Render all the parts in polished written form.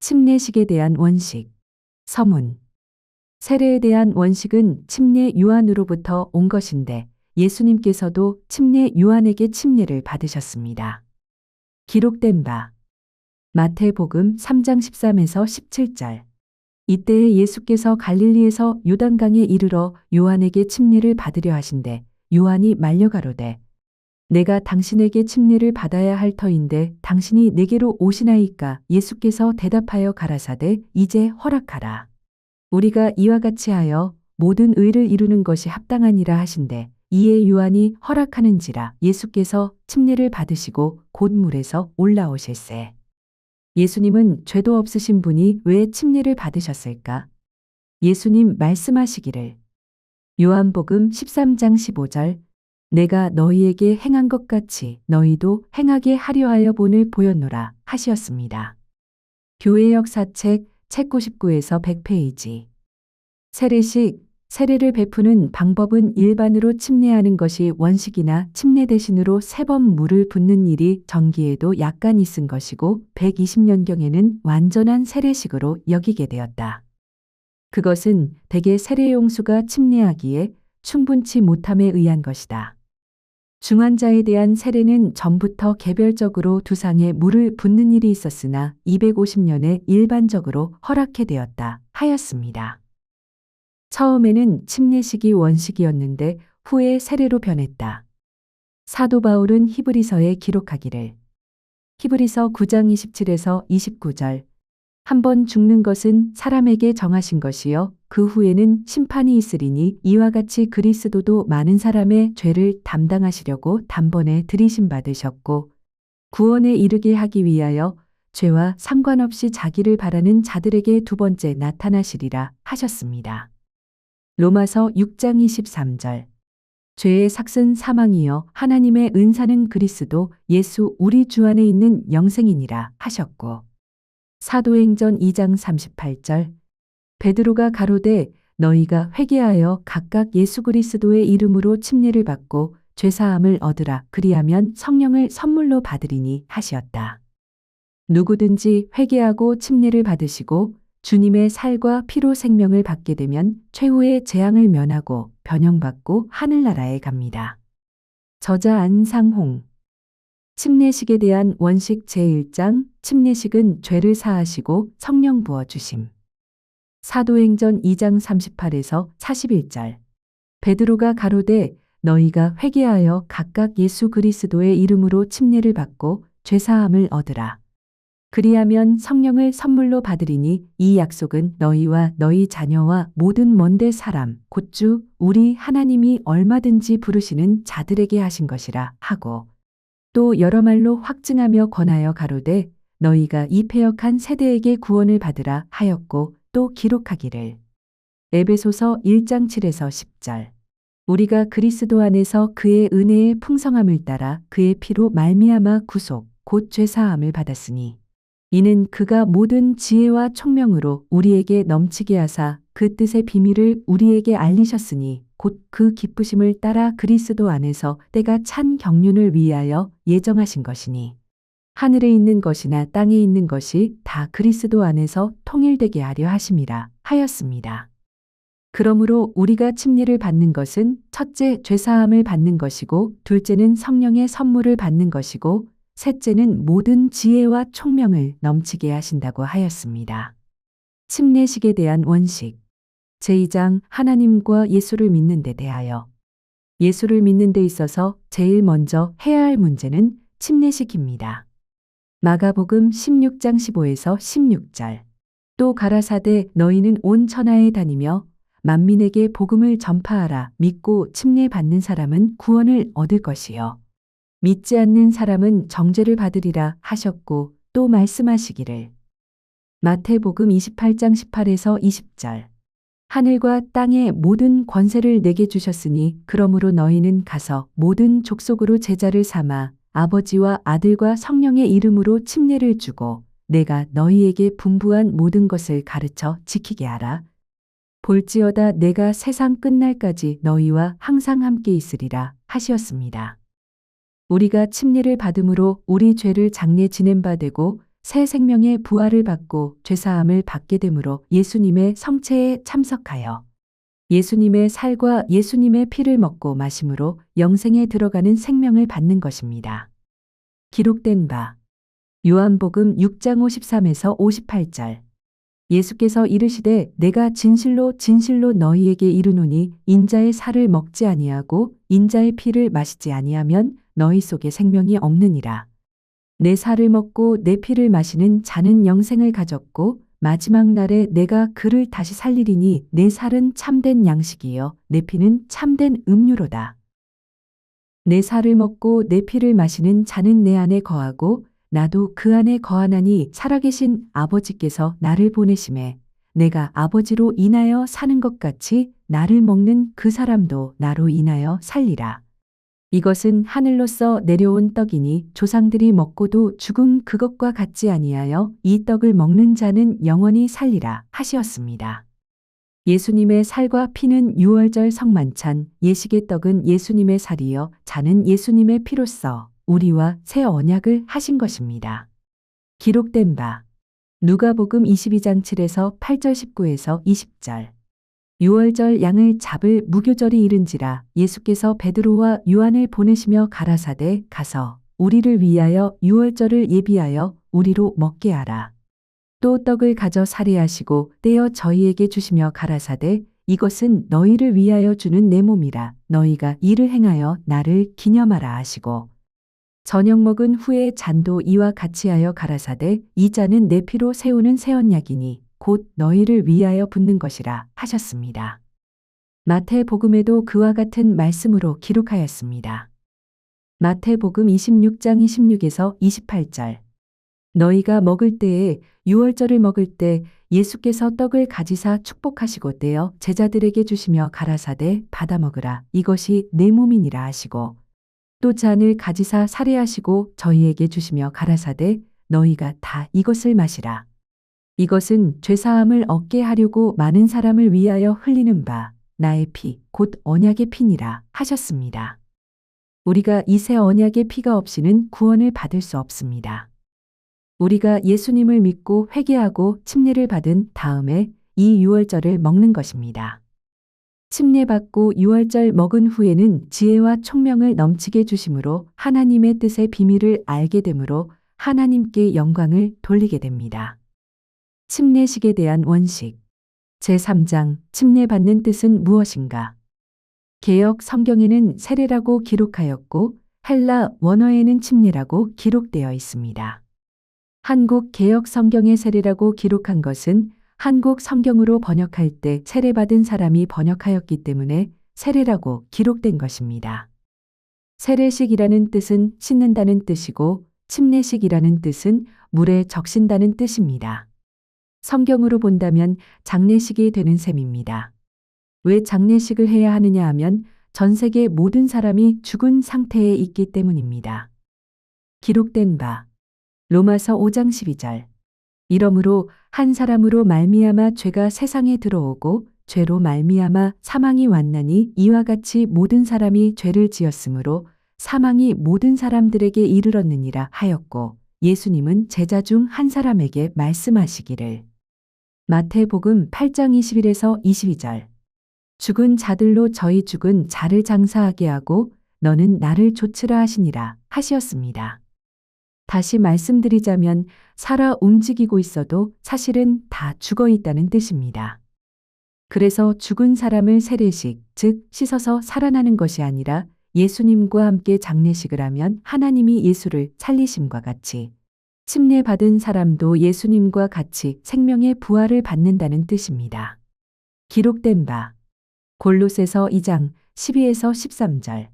침례식에 대한 원식. 서문. 세례에 대한 원식은 침례 요한으로부터 온 것인데 예수님께서도 침례 요한에게 침례를 받으셨습니다. 기록된 바. 마태복음 3장 13에서 17절. 이때에 예수께서 갈릴리에서 요단강에 이르러 요한에게 침례를 받으려 하신대 요한이 말려 가로되 내가 당신에게 침례를 받아야 할 터인데 당신이 내게로 오시나이까. 예수께서 대답하여 가라사대 이제 허락하라. 우리가 이와 같이 하여 모든 의를 이루는 것이 합당하니라 하신대 이에 요한이 허락하는지라. 예수께서 침례를 받으시고 곧 물에서 올라오실세. 예수님은 죄도 없으신 분이 왜 침례를 받으셨을까? 예수님 말씀하시기를 요한복음 13장 15절 내가 너희에게 행한 것 같이 너희도 행하게 하려 하여 본을 보였노라 하시었습니다. 교회 역사책 책 99에서 100페이지. 세례식. 세례를 베푸는 방법은 일반으로 침례하는 것이 원식이나 침례 대신으로 3번 물을 붓는 일이 전기에도 약간 있은 것이고 120년경에는 완전한 세례식으로 여기게 되었다. 그것은 대개 세례용수가 침례하기에 충분치 못함에 의한 것이다. 중환자에 대한 세례는 전부터 개별적으로 두상에 물을 붓는 일이 있었으나 250년에 일반적으로 허락해 되었다 하였습니다. 처음에는 침례식이 원식이었는데 후에 세례로 변했다. 사도 바울은 히브리서에 기록하기를 히브리서 9장 27에서 29절 한번 죽는 것은 사람에게 정하신 것이요 그 후에는 심판이 있으리니 이와 같이 그리스도도 많은 사람의 죄를 담당하시려고 단번에 들이심 받으셨고 구원에 이르게 하기 위하여 죄와 상관없이 자기를 바라는 자들에게 두 번째 나타나시리라 하셨습니다. 로마서 6장 23절 죄의 삭은 사망이요 하나님의 은사는 그리스도 예수 우리 주 안에 있는 영생이니라 하셨고 사도행전 2장 38절 베드로가 가로되 너희가 회개하여 각각 예수 그리스도의 이름으로 침례를 받고 죄사함을 얻으라 그리하면 성령을 선물로 받으리니 하시었다. 누구든지 회개하고 침례를 받으시고 주님의 살과 피로 생명을 받게 되면 최후의 재앙을 면하고 변형받고 하늘나라에 갑니다. 저자 안상홍. 침례식에 대한 원식 제1장 침례식은 죄를 사하시고 성령 부어 주심. 사도행전 2장 38에서 41절 베드로가 가로되 너희가 회개하여 각각 예수 그리스도의 이름으로 침례를 받고 죄사함을 얻으라. 그리하면 성령을 선물로 받으리니 이 약속은 너희와 너희 자녀와 모든 먼데 사람 곧 주 우리 하나님이 얼마든지 부르시는 자들에게 하신 것이라 하고 또 여러 말로 확증하며 권하여 가로되 너희가 이 패역한 세대에게 구원을 받으라 하였고 또 기록하기를 에베소서 1장 7에서 10절 우리가 그리스도 안에서 그의 은혜의 풍성함을 따라 그의 피로 말미암아 구속 곧 죄사함을 받았으니 이는 그가 모든 지혜와 총명으로 우리에게 넘치게 하사 그 뜻의 비밀을 우리에게 알리셨으니 곧 그 기쁘심을 따라 그리스도 안에서 때가 찬 경륜을 위하여 예정하신 것이니 하늘에 있는 것이나 땅에 있는 것이 다 그리스도 안에서 통일되게 하려 하심이라 하였습니다. 그러므로 우리가 침례를 받는 것은 첫째 죄사함을 받는 것이고 둘째는 성령의 선물을 받는 것이고 셋째는 모든 지혜와 총명을 넘치게 하신다고 하였습니다. 침례식에 대한 원식. 제2장 하나님과 예수를 믿는 데 대하여. 예수를 믿는 데 있어서 제일 먼저 해야 할 문제는 침례식입니다. 마가복음 16장 15에서 16절. 또 가라사대 너희는 온 천하에 다니며 만민에게 복음을 전파하라. 믿고 침례 받는 사람은 구원을 얻을 것이요 믿지 않는 사람은 정죄를 받으리라 하셨고 또 말씀하시기를 마태복음 28장 18에서 20절 하늘과 땅의 모든 권세를 내게 주셨으니 그러므로 너희는 가서 모든 족속으로 제자를 삼아 아버지와 아들과 성령의 이름으로 침례를 주고 내가 너희에게 분부한 모든 것을 가르쳐 지키게 하라. 볼지어다 내가 세상 끝날까지 너희와 항상 함께 있으리라 하시었습니다. 우리가 침례를 받음으로 우리 죄를 장례 지낸 바 되고 새 생명의 부활을 받고 죄사함을 받게 되므로 예수님의 성체에 참석하여 예수님의 살과 예수님의 피를 먹고 마심으로 영생에 들어가는 생명을 받는 것입니다. 기록된 바 요한복음 6장 53에서 58절. 예수께서 이르시되 내가 진실로 진실로 너희에게 이르노니 인자의 살을 먹지 아니하고 인자의 피를 마시지 아니하면 너희 속에 생명이 없느니라. 내 살을 먹고 내 피를 마시는 자는 영생을 가졌고 마지막 날에 내가 그를 다시 살리리니 내 살은 참된 양식이요 내 피는 참된 음료로다. 내 살을 먹고 내 피를 마시는 자는 내 안에 거하고 나도 그 안에 거하나니 살아계신 아버지께서 나를 보내심에 내가 아버지로 인하여 사는 것 같이 나를 먹는 그 사람도 나로 인하여 살리라. 이것은 하늘로서 내려온 떡이니 조상들이 먹고도 죽은 그것과 같지 아니하여 이 떡을 먹는 자는 영원히 살리라 하시었습니다. 예수님의 살과 피는 유월절 성만찬, 예식의 떡은 예수님의 살이요 잔은 예수님의 피로써 우리와 새 언약을 하신 것입니다. 기록된 바 누가복음 22장 7에서 8절 19에서 20절. 유월절 양을 잡을 무교절이 이른지라 예수께서 베드로와 요한을 보내시며 가라사대 가서 우리를 위하여 유월절을 예비하여 우리로 먹게 하라. 또 떡을 가져 살해하시고 떼어 저희에게 주시며 가라사대 이것은 너희를 위하여 주는 내 몸이라 너희가 이를 행하여 나를 기념하라 하시고 저녁 먹은 후에 잔도 이와 같이 하여 가라사대 이 잔은 내 피로 세우는 새 언약이니 곧 너희를 위하여 붓는 것이라 하셨습니다. 마태복음에도 그와 같은 말씀으로 기록하였습니다. 마태복음 26장 26에서 28절. 너희가 먹을 때에 유월절을 먹을 때 예수께서 떡을 가지사 축복하시고 떼어 제자들에게 주시며 가라사대 받아 먹으라 이것이 내 몸이니라 하시고 또 잔을 가지사 살해하시고 저희에게 주시며 가라사대 너희가 다 이것을 마시라. 이것은 죄사함을 얻게 하려고 많은 사람을 위하여 흘리는 바 나의 피 곧 언약의 피니라 하셨습니다. 우리가 이 새 언약의 피가 없이는 구원을 받을 수 없습니다. 우리가 예수님을 믿고 회개하고 침례를 받은 다음에 이 유월절을 먹는 것입니다. 침례받고 유월절 먹은 후에는 지혜와 총명을 넘치게 주심으로 하나님의 뜻의 비밀을 알게 되므로 하나님께 영광을 돌리게 됩니다. 침례식에 대한 원식 제3장 침례받는 뜻은 무엇인가? 개역 성경에는 세례라고 기록하였고 헬라 원어에는 침례라고 기록되어 있습니다. 한국 개역 성경의 세례라고 기록한 것은 한국 성경으로 번역할 때 세례받은 사람이 번역하였기 때문에 세례라고 기록된 것입니다. 세례식이라는 뜻은 씻는다는 뜻이고 침례식이라는 뜻은 물에 적신다는 뜻입니다. 성경으로 본다면 장례식이 되는 셈입니다. 왜 장례식을 해야 하느냐 하면 전 세계 모든 사람이 죽은 상태에 있기 때문입니다. 기록된 바 로마서 5장 12절. 이러므로 한 사람으로 말미암아 죄가 세상에 들어오고 죄로 말미암아 사망이 왔나니 이와 같이 모든 사람이 죄를 지었으므로 사망이 모든 사람들에게 이르렀느니라 하였고 예수님은 제자 중 한 사람에게 말씀하시기를 마태복음 8장 21에서 22절. 죽은 자들로 저희 죽은 자를 장사하게 하고 너는 나를 좇으라 하시니라 하시었습니다. 다시 말씀드리자면 살아 움직이고 있어도 사실은 다 죽어 있다는 뜻입니다. 그래서 죽은 사람을 세례식, 즉 씻어서 살아나는 것이 아니라 예수님과 함께 장례식을 하면 하나님이 예수를 살리심과 같이 침례받은 사람도 예수님과 같이 생명의 부활을 받는다는 뜻입니다. 기록된 바 골로새서 2장 12에서 13절.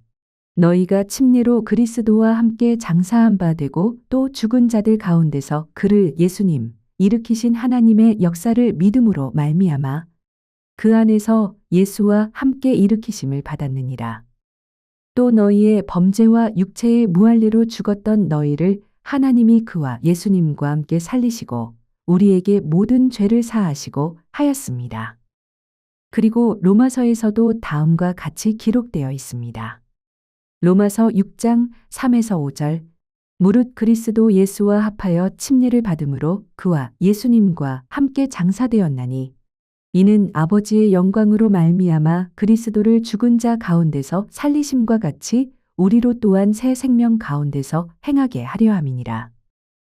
너희가 침례로 그리스도와 함께 장사한 바 되고 또 죽은 자들 가운데서 그를 예수님 일으키신 하나님의 역사를 믿음으로 말미암아 그 안에서 예수와 함께 일으키심을 받았느니라. 또 너희의 범죄와 육체의 무할례로 죽었던 너희를 하나님이 그와 예수님과 함께 살리시고 우리에게 모든 죄를 사하시고 하였습니다. 그리고 로마서에서도 다음과 같이 기록되어 있습니다. 로마서 6장 3에서 5절. 무릇 그리스도 예수와 합하여 침례를 받음으로 그와 예수님과 함께 장사되었나니 이는 아버지의 영광으로 말미암아 그리스도를 죽은 자 가운데서 살리심과 같이 우리로 또한 새 생명 가운데서 행하게 하려 함이니라.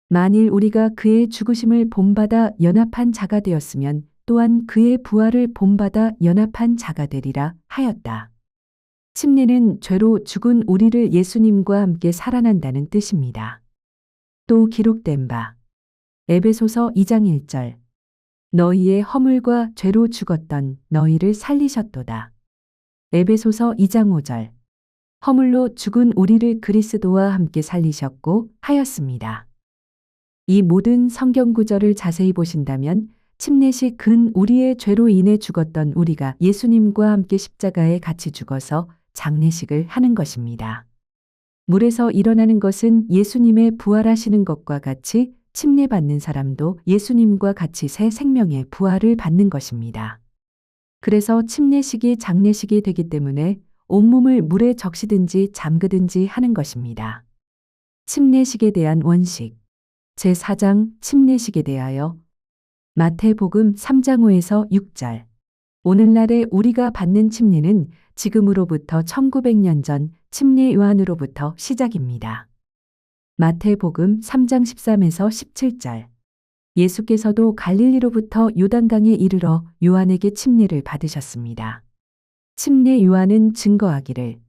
만일 우리가 그의 죽으심을 본받아 연합한 자가 되었으면 또한 그의 부활을 본받아 연합한 자가 되리라 하였다. 침례는 죄로 죽은 우리를 예수님과 함께 살아난다는 뜻입니다. 또 기록된 바 에베소서 2장 1절 너희의 허물과 죄로 죽었던 너희를 살리셨도다. 에베소서 2장 5절 허물로 죽은 우리를 그리스도와 함께 살리셨고 하였습니다. 이 모든 성경 구절을 자세히 보신다면 침례시 근 우리의 죄로 인해 죽었던 우리가 예수님과 함께 십자가에 같이 죽어서 장례식을 하는 것입니다. 물에서 일어나는 것은 예수님의 부활하시는 것과 같이 침례받는 사람도 예수님과 같이 새 생명의 부활을 받는 것입니다. 그래서 침례식이 장례식이 되기 때문에 온몸을 물에 적시든지 잠그든지 하는 것입니다. 침례식에 대한 원식 제4장 침례식에 대하여 마태복음 3장 5에서 6절 오늘날에 우리가 받는 침례는 지금으로부터 1900년 전 침례 요한으로부터 시작입니다. 마태복음 3장 13에서 17절 예수께서도 갈릴리로부터 요단강에 이르러 요한에게 침례를 받으셨습니다. 침례 요한은 증거하기를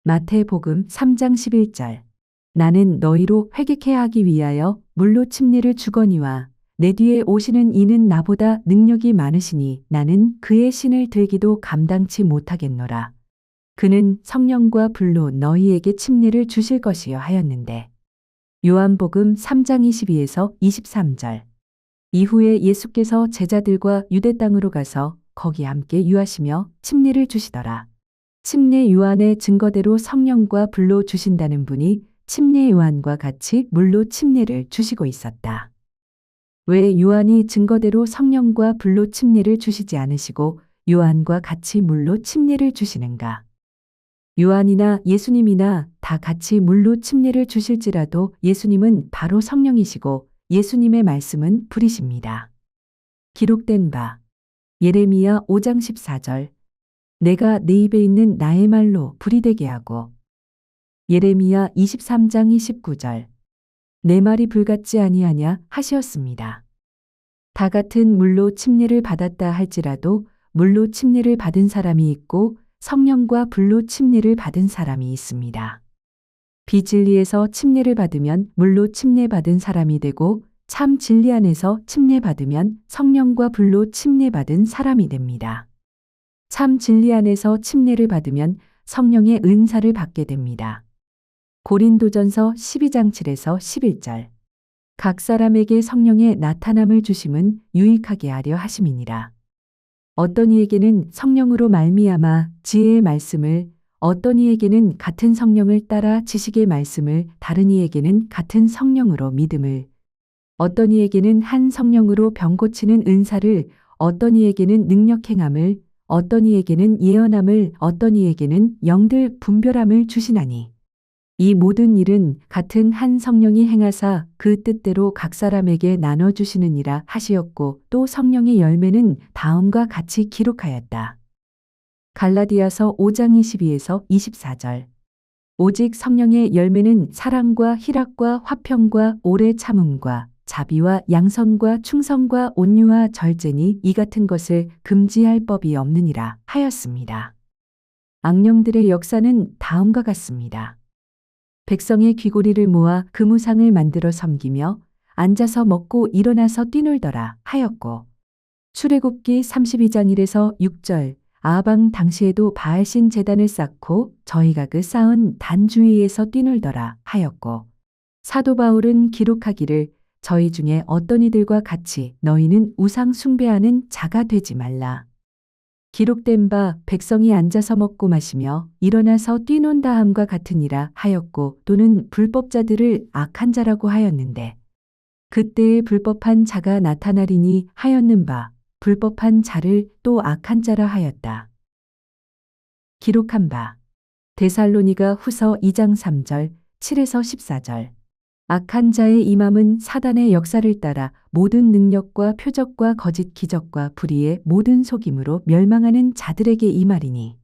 마태복음 3장 11절 나는 너희로 회개케 하기 위하여 물로 침례를 주거니와 내 뒤에 오시는 이는 나보다 능력이 많으시니 나는 그의 신을 들기도 감당치 못하겠노라. 그는 성령과 불로 너희에게 침례를 주실 것이요 하였는데 요한복음 3장 22에서 23절 이후에 예수께서 제자들과 유대 땅으로 가서 거기 함께 유하시며 침례를 주시더라. 침례 요한의 증거대로 성령과 불로 주신다는 분이 침례 요한과 같이 물로 침례를 주시고 있었다. 왜 요한이 증거대로 성령과 불로 침례를 주시지 않으시고 요한과 같이 물로 침례를 주시는가? 요한이나 예수님이나 다 같이 물로 침례를 주실지라도 예수님은 바로 성령이시고 예수님의 말씀은 불이십니다. 기록된 바 예레미야 5장 14절 내가 내 입에 있는 나의 말로 불이 되게 하고 예레미야 23장 29절 내 말이 불같지 아니하냐 하시었습니다. 다 같은 물로 침례를 받았다 할지라도 물로 침례를 받은 사람이 있고 성령과 불로 침례를 받은 사람이 있습니다. 비진리에서 침례를 받으면 물로 침례받은 사람이 되고 참 진리 안에서 침례받으면 성령과 불로 침례받은 사람이 됩니다. 참 진리 안에서 침례를 받으면 성령의 은사를 받게 됩니다. 고린도전서 12장 7에서 11절 각 사람에게 성령의 나타남을 주심은 유익하게 하려 하심이니라. 어떤 이에게는 성령으로 말미암아 지혜의 말씀을 어떤 이에게는 같은 성령을 따라 지식의 말씀을 다른 이에게는 같은 성령으로 믿음을 어떤 이에게는 한 성령으로 병 고치는 은사를 어떤 이에게는 능력 행함을 어떤 이에게는 예언함을 어떤 이에게는 영들 분별함을 주시나니 이 모든 일은 같은 한 성령이 행하사 그 뜻대로 각 사람에게 나눠주시느니라 하시었고 또 성령의 열매는 다음과 같이 기록하였다. 갈라디아서 5장 22에서 24절 오직 성령의 열매는 사랑과 희락과 화평과 오래 참음과 자비와 양선과 충성과 온유와 절제니 이 같은 것을 금지할 법이 없느니라 하였습니다. 악령들의 역사는 다음과 같습니다. 백성의 귀고리를 모아 금우상을 만들어 섬기며 앉아서 먹고 일어나서 뛰놀더라 하였고 출애굽기 32장 1에서 6절 아방 당시에도 바알신 제단을 쌓고 저희가 그 쌓은 단 주위에서 뛰놀더라 하였고 사도 바울은 기록하기를 저희 중에 어떤 이들과 같이 너희는 우상 숭배하는 자가 되지 말라. 기록된 바 백성이 앉아서 먹고 마시며 일어나서 뛰논다 함과 같으니라 하였고 또는 불법자들을 악한 자라고 하였는데 그때에 불법한 자가 나타나리니 하였는 바 불법한 자를 또 악한 자라 하였다. 기록한 바 데살로니가 후서 2장 3절 7에서 14절 악한 자의 임함은 사단의 역사를 따라 모든 능력과 표적과 거짓 기적과 불의의 모든 속임으로 멸망하는 자들에게 임하리니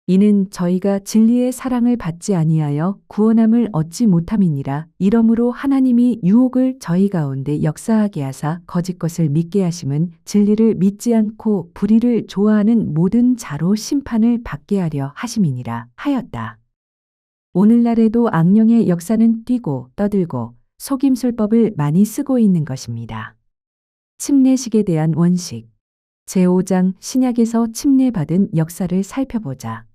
이는 저희가 진리의 사랑을 받지 아니하여 구원함을 얻지 못함이니라. 이러므로 하나님이 유혹을 저희 가운데 역사하게 하사 거짓 것을 믿게 하심은 진리를 믿지 않고 불의를 좋아하는 모든 자로 심판을 받게 하려 하심이니라 하였다. 오늘날에도 악령의 역사는 뛰고 떠들고 속임술법을 많이 쓰고 있는 것입니다. 침례식에 대한 원식 제5장 신약에서 침례받은 역사를 살펴보자.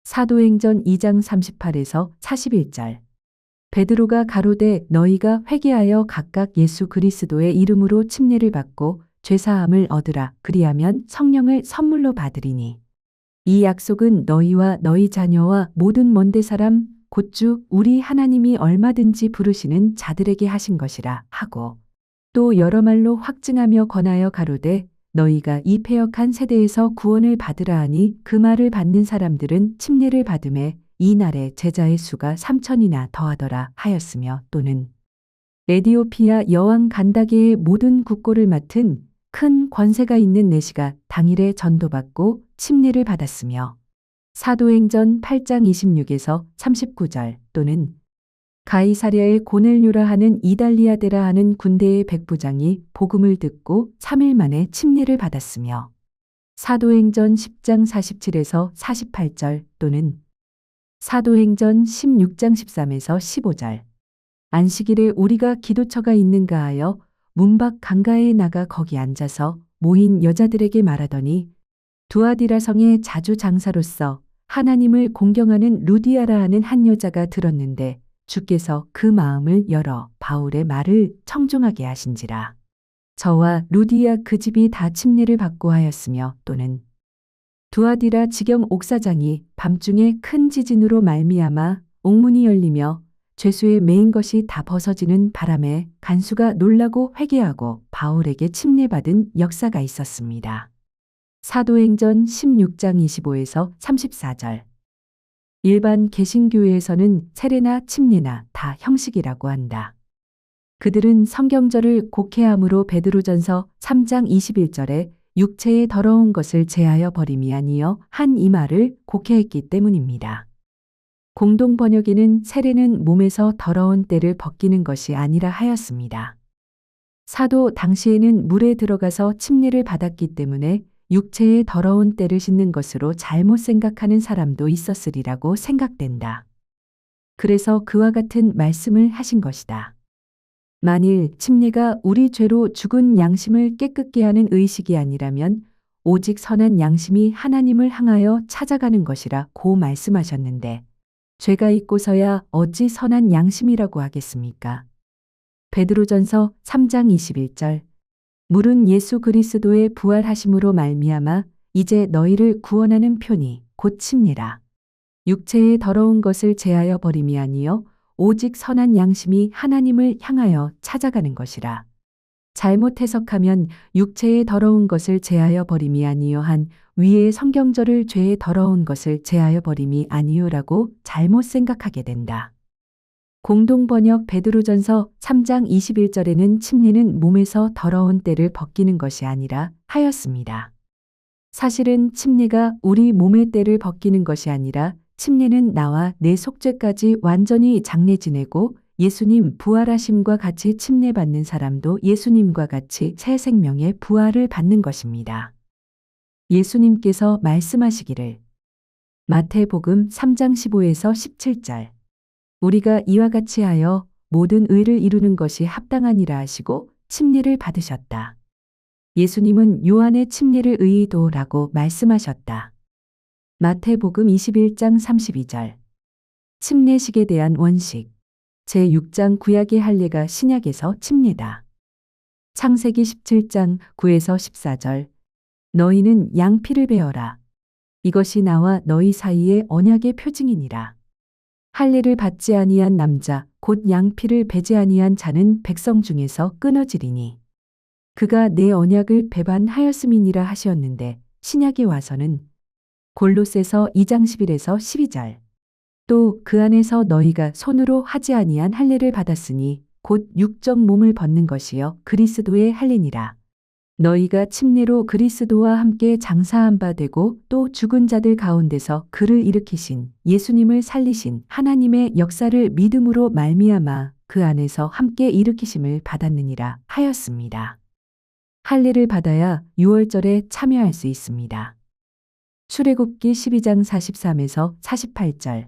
사도행전 2장 38에서 41절 베드로가 가로되 너희가 회개하여 각각 예수 그리스도의 이름으로 침례를 받고 죄사함을 얻으라. 그리하면 성령을 선물로 받으리니 이 약속은 너희와 너희 자녀와 모든 먼데 사람 곧 주 우리 하나님이 얼마든지 부르시는 자들에게 하신 것이라 하고 또 여러 말로 확증하며 권하여 가로되 너희가 이 패역한 세대에서 구원을 받으라 하니 그 말을 받는 사람들은 침례를 받음에 이 날에 제자의 수가 3천이나 더하더라 하였으며 또는 에디오피아 여왕 간다게의 모든 국고를 맡은 큰 권세가 있는 내시가 당일에 전도받고 침례를 받았으며 사도행전 8장 26에서 39절 또는 가이사랴의 고넬료라 하는 이달리아데라 하는 군대의 백부장이 복음을 듣고 3일 만에 침례를 받았으며 사도행전 10장 47에서 48절 또는 사도행전 16장 13에서 15절 안식일에 우리가 기도처가 있는가 하여 문밖 강가에 나가 거기 앉아서 모인 여자들에게 말하더니 두아디라 성의 자주 장사로서 하나님을 공경하는 루디아라 하는 한 여자가 들었는데 주께서 그 마음을 열어 바울의 말을 청종하게 하신지라. 저와 루디아 그 집이 다 침례를 받고 하였으며 또는 두아디라 지경 옥사장이 밤중에 큰 지진으로 말미암아 옥문이 열리며 죄수에 매인 것이 다 벗어지는 바람에 간수가 놀라고 회개하고 바울에게 침례받은 역사가 있었습니다. 사도행전 16장 25에서 34절 일반 개신교회에서는 세례나 침례나 다 형식이라고 한다. 그들은 성경절을 곡해함으로 베드로전서 3장 21절에 육체의 더러운 것을 제하여 버림이 아니여 한 이 말을 곡해했기 때문입니다. 공동 번역에는 세례는 몸에서 더러운 때를 벗기는 것이 아니라 하였습니다. 사도 당시에는 물에 들어가서 침례를 받았기 때문에 육체의 더러운 때를 씻는 것으로 잘못 생각하는 사람도 있었으리라고 생각된다. 그래서 그와 같은 말씀을 하신 것이다. 만일 침례가 우리 죄로 죽은 양심을 깨끗게 하는 의식이 아니라면 오직 선한 양심이 하나님을 향하여 찾아가는 것이라 고 말씀하셨는데 죄가 있고서야 어찌 선한 양심이라고 하겠습니까? 베드로전서 3장 21절 물은 예수 그리스도의 부활하심으로 말미암아 이제 너희를 구원하는 표니 곧 침례라. 육체의 더러운 것을 제하여 버림이 아니요 오직 선한 양심이 하나님을 향하여 찾아가는 것이라. 잘못 해석하면 육체의 더러운 것을 제하여 버림이 아니요 한 위의 성경절을 죄의 더러운 것을 제하여 버림이 아니요라고 잘못 생각하게 된다. 공동번역 베드로전서 3장 21절에는 침례는 몸에서 더러운 때를 벗기는 것이 아니라 하였습니다. 사실은 침례가 우리 몸의 때를 벗기는 것이 아니라 침례는 나와 내 속죄까지 완전히 장례 지내고 예수님 부활하심과 같이 침례받는 사람도 예수님과 같이 새 생명의 부활을 받는 것입니다. 예수님께서 말씀하시기를 마태복음 3장 15에서 17절 우리가 이와 같이 하여 모든 의를 이루는 것이 합당하니라 하시고 침례를 받으셨다. 예수님은 요한의 침례를 의도라고 말씀하셨다. 마태복음 21장 32절 침례식에 대한 원식 제6장 구약의 할례가 신약에서 침례다. 창세기 17장 9에서 14절 너희는 양피를 베어라. 이것이 나와 너희 사이의 언약의 표징이니라. 할례를 받지 아니한 남자 곧 양피를 베지 아니한 자는 백성 중에서 끊어지리니 그가 내 언약을 배반하였음이니라 하셨는데 신약에 와서는 골로새서 2장 11에서 12절 또 그 안에서 너희가 손으로 하지 아니한 할례를 받았으니 곧 육적 몸을 벗는 것이요 그리스도의 할례니라. 너희가 침례로 그리스도와 함께 장사한 바 되고 또 죽은 자들 가운데서 그를 일으키신 예수님을 살리신 하나님의 역사를 믿음으로 말미암아 그 안에서 함께 일으키심을 받았느니라 하였습니다. 할례를 받아야 유월절에 참여할 수 있습니다. 출애굽기 12장 43에서 48절.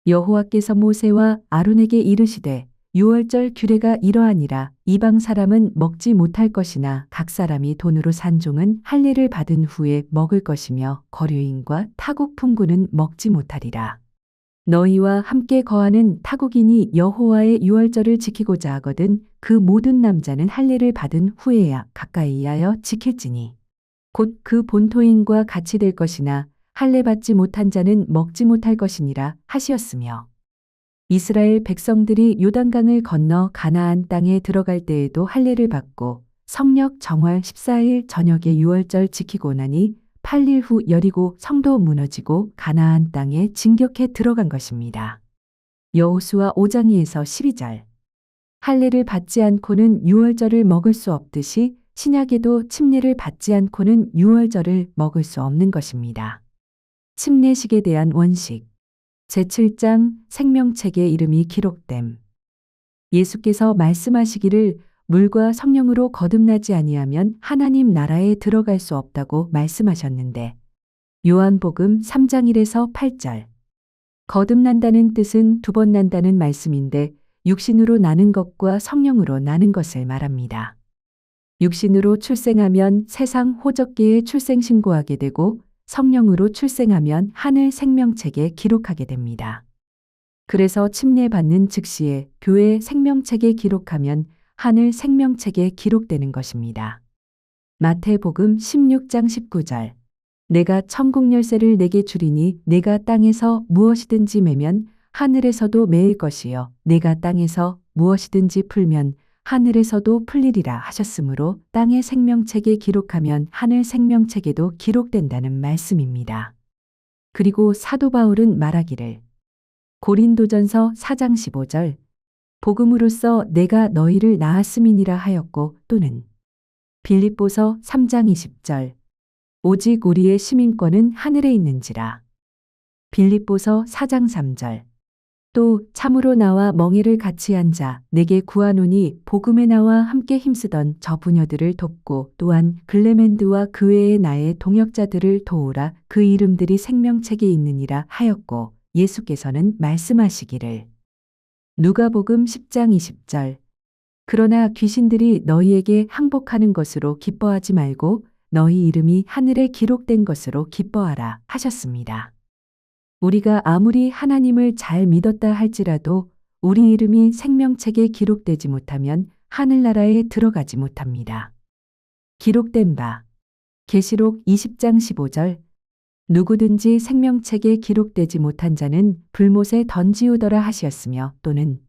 여호와께서 모세와 아론에게 이르시되 유월절 규례가 이러하니라. 이방 사람은 먹지 못할 것이나 각 사람이 돈으로 산 종은 할례를 받은 후에 먹을 것이며 거류인과 타국 품꾼은 먹지 못하리라. 너희와 함께 거하는 타국인이 여호와의 유월절을 지키고자 하거든 그 모든 남자는 할례를 받은 후에야 가까이하여 지킬지니 곧 그 본토인과 같이 될 것이나 할례 받지 못한 자는 먹지 못할 것이니라 하시었으며 이스라엘 백성들이 요단강을 건너 가나안 땅에 들어갈 때에도 할례를 받고 성력 정월 14일 저녁에 유월절 지키고 나니 8일 후 여리고 성도 무너지고 가나안 땅에 진격해 들어간 것입니다. 여호수아 5장 2에서 12절. 할례를 받지 않고는 유월절을 먹을 수 없듯이 신약에도 침례를 받지 않고는 유월절을 먹을 수 없는 것입니다. 침례식에 대한 원식. 제7장 생명책의 이름이 기록됨. 예수께서 말씀하시기를 물과 성령으로 거듭나지 아니하면 하나님 나라에 들어갈 수 없다고 말씀하셨는데 요한복음 3장 1에서 8절. 거듭난다는 뜻은 두 번 난다는 말씀인데 육신으로 나는 것과 성령으로 나는 것을 말합니다. 육신으로 출생하면 세상 호적계에 출생신고하게 되고 성령으로 출생하면 하늘 생명책에 기록하게 됩니다. 그래서 침례받는 즉시에 교회 생명책에 기록하면 하늘 생명책에 기록되는 것입니다. 마태복음 16장 19절. 내가 천국 열쇠를 내게 주리니 내가 땅에서 무엇이든지 매면 하늘에서도 매일 것이요 내가 땅에서 무엇이든지 풀면 하늘에서도 풀리리라 하셨으므로 땅의 생명책에 기록하면 하늘 생명책에도 기록된다는 말씀입니다. 그리고 사도 바울은 말하기를 고린도전서 4장 15절 복음으로써 내가 너희를 낳았음이니라 하였고 또는 빌립보서 3장 20절 오직 우리의 시민권은 하늘에 있는지라 빌립보서 4장 3절 또 참으로 나와 멍에를 같이 앉아 내게 구하노니 복음의 나와 함께 힘쓰던 저 부녀들을 돕고 또한 글레멘드와 그 외의 나의 동역자들을 도우라 그 이름들이 생명책에 있느니라 하였고 예수께서는 말씀하시기를 누가복음 10장 20절 그러나 귀신들이 너희에게 항복하는 것으로 기뻐하지 말고 너희 이름이 하늘에 기록된 것으로 기뻐하라 하셨습니다. 우리가 아무리 하나님을 잘 믿었다 할지라도 우리 이름이 생명책에 기록되지 못하면 하늘나라에 들어가지 못합니다. 기록된 바 계시록 20장 15절 누구든지 생명책에 기록되지 못한 자는 불못에 던지우더라 하시었으며 또는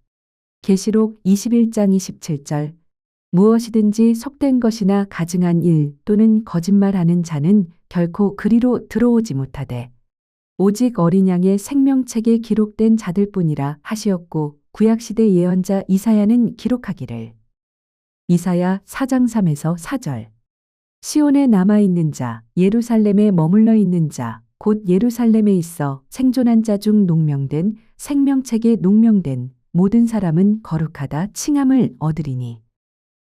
계시록 21장 27절 무엇이든지 속된 것이나 가증한 일 또는 거짓말하는 자는 결코 그리로 들어오지 못하되 오직 어린 양의 생명책에 기록된 자들뿐이라 하시었고 구약시대 예언자 이사야는 기록하기를 이사야 4장 3에서 4절 시온에 남아있는 자 예루살렘에 머물러 있는 자 곧 예루살렘에 있어 생존한 자 중 농명된 생명책에 농명된 모든 사람은 거룩하다 칭함을 얻으리니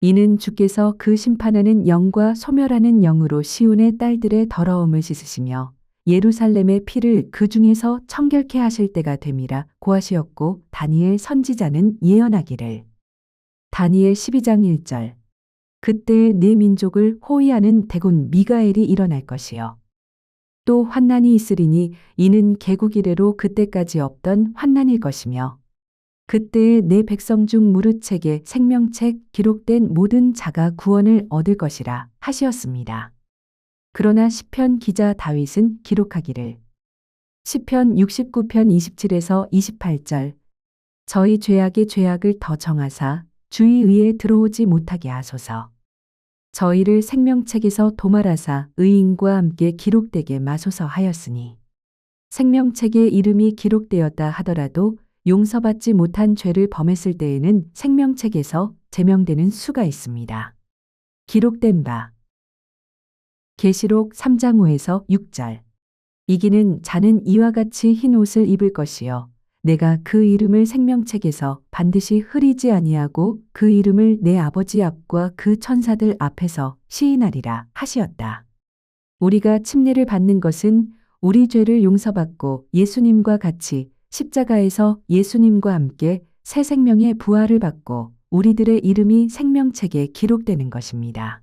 이는 주께서 그 심판하는 영과 소멸하는 영으로 시온의 딸들의 더러움을 씻으시며 예루살렘의 피를 그 중에서 청결케 하실 때가 됨이라 고하시었고 다니엘 선지자는 예언하기를 다니엘 12장 1절 그때에 네 민족을 호위하는 대군 미가엘이 일어날 것이요 또 환난이 있으리니 이는 개국 이래로 그때까지 없던 환난일 것이며 그때에 내 백성 중 무릇책에 생명책 기록된 모든 자가 구원을 얻을 것이라 하시었습니다. 그러나 시편 기자 다윗은 기록하기를 시편 69편 27에서 28절 저희 죄악의 죄악을 더 정하사 주의 의에 들어오지 못하게 하소서 저희를 생명책에서 도말하사 의인과 함께 기록되게 마소서 하였으니 생명책에 이름이 기록되었다 하더라도 용서받지 못한 죄를 범했을 때에는 생명책에서 제명되는 수가 있습니다. 기록된 바 계시록 3장 5에서 6절 이기는 자는 이와 같이 흰 옷을 입을 것이요 내가 그 이름을 생명책에서 반드시 흐리지 아니하고 그 이름을 내 아버지 앞과 그 천사들 앞에서 시인하리라 하시었다. 우리가 침례를 받는 것은 우리 죄를 용서받고 예수님과 같이 십자가에서 예수님과 함께 새 생명의 부활을 받고 우리들의 이름이 생명책에 기록되는 것입니다.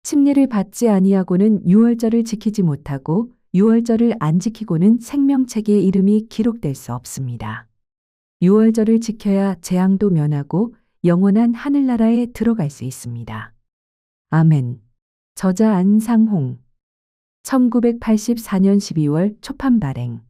침례를 받지 아니하고는 유월절을 지키지 못하고 유월절을 안 지키고는 생명책에 이름이 기록될 수 없습니다. 유월절을 지켜야 재앙도 면하고 영원한 하늘나라에 들어갈 수 있습니다. 아멘. 저자 안상홍 1984년 12월 초판 발행